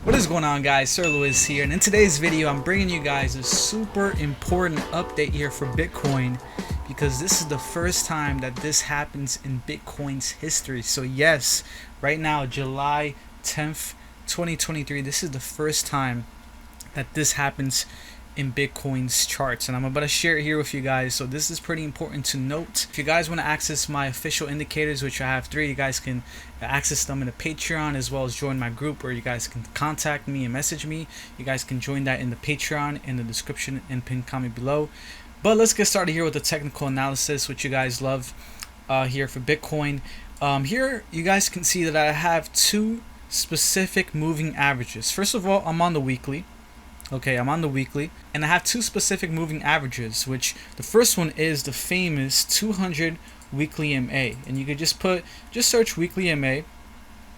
What is going on, guys? Sir Lewis here, and in today's video I'm bringing you guys a super important update here for Bitcoin, because this is the first time that this happens in Bitcoin's history. So yes, right now, July 10th 2023, this is the first time that this happens in Bitcoin's charts, and I'm about to share it here with you guys. So this is pretty important to note. If you guys want to access my official indicators, which I have 3, you guys can access them in the Patreon, as well as join my group where you guys can contact me and message me. You guys can join that in the Patreon in the description and pinned comment below. But let's get started here with the technical analysis, which you guys love here for Bitcoin. Here you guys can see that I have 2 specific moving averages. First of all, I'm on the weekly. Okay, I'm on the weekly, and I have 2 specific moving averages, which the first one is the famous 200 weekly MA, and you could just search weekly MA,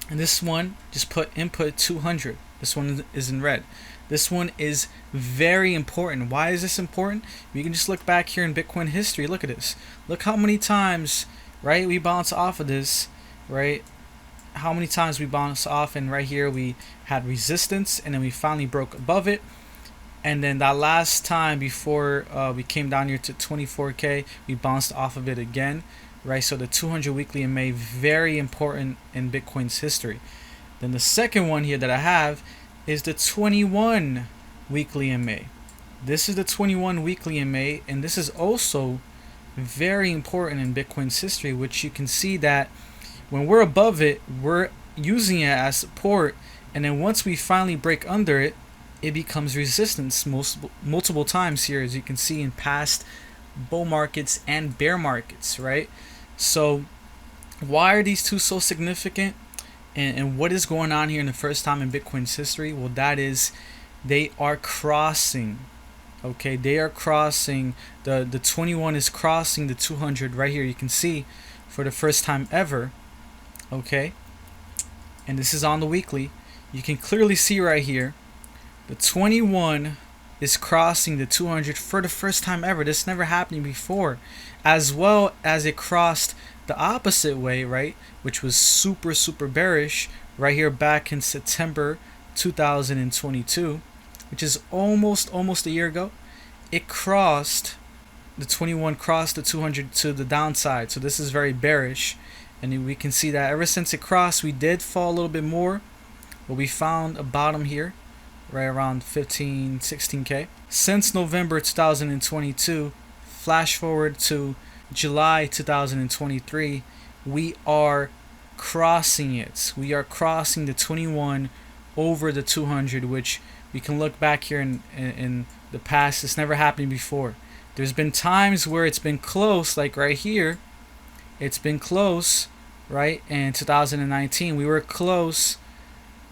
and this one, just put input 200. This one is in red. This one is very important. Why is this important? You can just look back here in Bitcoin history. Look at this. Look how many times, right, we bounce off of this, right? How many times we bounced off, and right here we had resistance, and then we finally broke above it, and then that last time before we came down here to 24k, we bounced off of it again, right? So the 200 weekly MA, very important in Bitcoin's history. Then the second one here that I have is the 21 weekly MA. This is the 21 weekly MA, and this is also very important in Bitcoin's history, which you can see that when we're above it, we're using it as support, and then once we finally break under it, it becomes resistance multiple times here, as you can see in past bull markets and bear markets, right? So why are these 2 so significant, and what is going on here in the first time in Bitcoin's history? Well, that is, they are crossing. Okay, they are crossing, the 21 is crossing the 200 right here, you can see, for the first time ever. Okay, and this is on the weekly. You can clearly see right here the 21 is crossing the 200 for the first time ever. This never happened before, as well as it crossed the opposite way, right, which was super bearish right here back in September 2022, which is almost a year ago. It crossed the 21, crossed the 200 to the downside, so this is very bearish. And we can see that ever since it crossed, we did fall a little bit more, but we found a bottom here right around 16k. Since November 2022, flash forward to July 2023, we are crossing it. We are crossing the 21 over the 200, which we can look back here in the past. It's never happened before. There's been times where it's been close, like right here. It's been close, right? In 2019 we were close,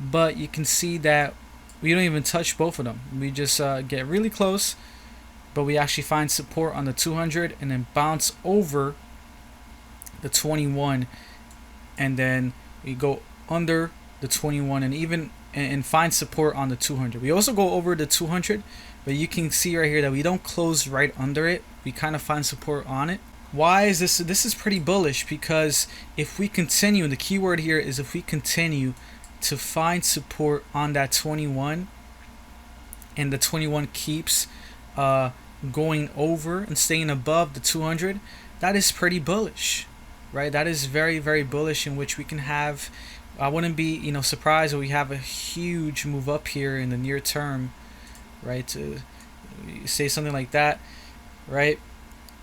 but you can see that we don't even touch both of them. We just get really close, but we actually find support on the 200 and then bounce over the 21, and then we go under the 21 and even and find support on the 200. We also go over the 200, but you can see right here that we don't close right under it. We kind of find support on it. Why is this? This is pretty bullish, because if we continue, the key word here is if we continue to find support on that 21, and the 21 keeps going over and staying above the 200, that is pretty bullish, right? That is very bullish, in which we can have, I wouldn't be surprised if we have a huge move up here in the near term, right? To say something like that, right?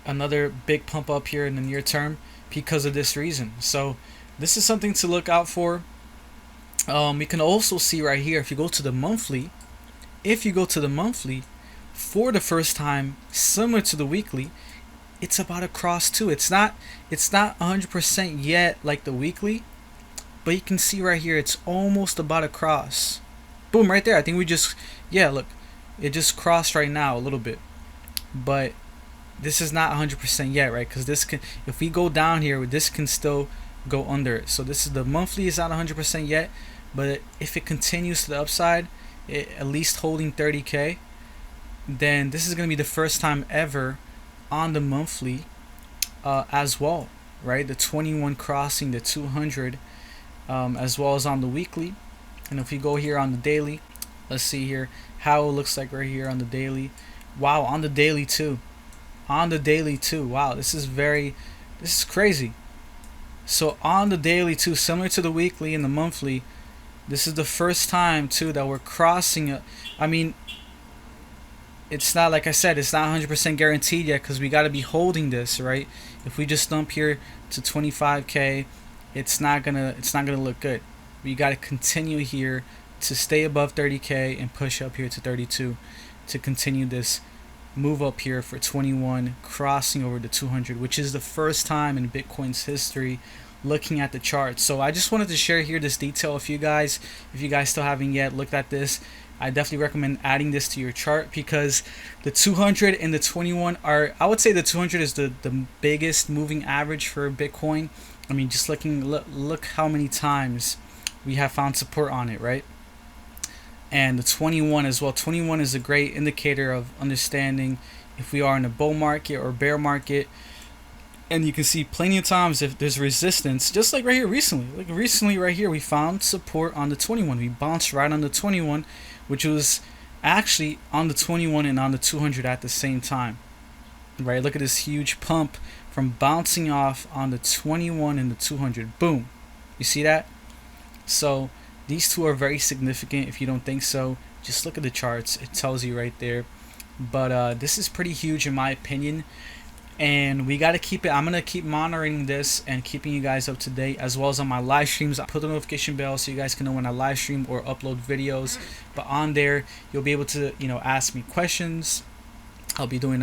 Another big pump up here in the near term because of this reason. So this is something to look out for. We can also see right here, if you go to the monthly, for the first time, similar to the weekly, it's about to cross too. It's not 100% yet like the weekly, but you can see right here it's almost about to cross. Boom, right there. I think we just, yeah, look, it just crossed right now a little bit, but this is not 100% yet, right? Because this can, if we go down here, this can still go under it. So this is, the monthly is not 100% yet, but if it continues to the upside, at least holding 30k, then this is going to be the first time ever on the monthly as well, right? The 21 crossing the 200, as well as on the weekly. And if we go here on the daily, let's see here how it looks like right here on the daily. Wow, on the daily too. On the daily too. Wow, this is crazy. So on the daily too, similar to the weekly and the monthly, this is the first time too that we're crossing it. I mean, it's not, like I said, it's not 100% guaranteed yet because we got to be holding this, right? If we just dump here to 25k, it's not gonna look good. We got to continue here to stay above 30k and push up here to 32 to continue this move up here for 21, crossing over the 200, which is the first time in Bitcoin's history looking at the chart. So I just wanted to share here this detail with you guys. If you guys still haven't yet looked at this, I definitely recommend adding this to your chart, because the 200 and the 21 are, I would say the 200 is the biggest moving average for Bitcoin. I mean, just look how many times we have found support on it, right? And the 21 as well. 21 is a great indicator of understanding if we are in a bull market or bear market. And you can see plenty of times if there's resistance, just like right here recently. Like recently right here, we found support on the 21. We bounced right on the 21, which was actually on the 21 and on the 200 at the same time. Right? Look at this huge pump from bouncing off on the 21 and the 200. Boom. You see that? So these two are very significant. If you don't think so, just look at the charts. It tells you right there. But this is pretty huge in my opinion, and we got to keep it. I'm going to keep monitoring this and keeping you guys up to date, as well as on my live streams. I put the notification bell so you guys can know when I live stream or upload videos. But on there, you'll be able to, ask me questions. I'll be doing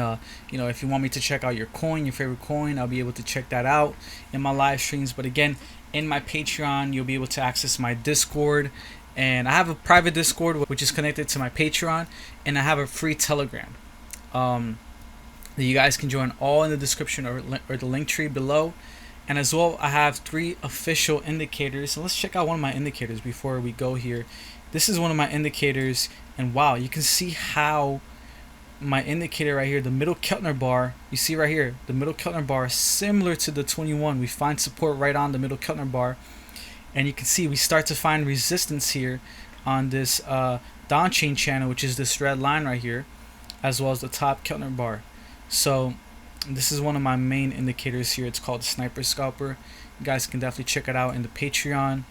if you want me to check out your coin, your favorite coin, I'll be able to check that out in my live streams. But again, in my Patreon, you'll be able to access my Discord, and I have a private Discord which is connected to my Patreon, and I have a free Telegram that you guys can join, all in the description or the link tree below. And as well, I have 3 official indicators. So let's check out one of my indicators before we go here. This is one of my indicators, and wow, you can see how my indicator right here, the middle Keltner bar, you see right here, the middle Keltner bar is similar to the 21. We find support right on the middle Keltner bar, and you can see we start to find resistance here on this down chain channel, which is this red line right here, as well as the top Keltner bar. So this is one of my main indicators here. It's called the Sniper Scalper. You guys can definitely check it out in the Patreon.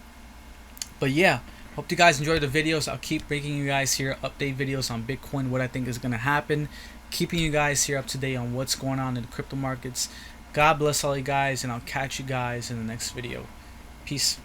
But yeah, hope you guys enjoy the videos. I'll keep bringing you guys here update videos on Bitcoin, what I think is going to happen, keeping you guys here up to date on what's going on in the crypto markets. God bless all you guys, and I'll catch you guys in the next video. Peace.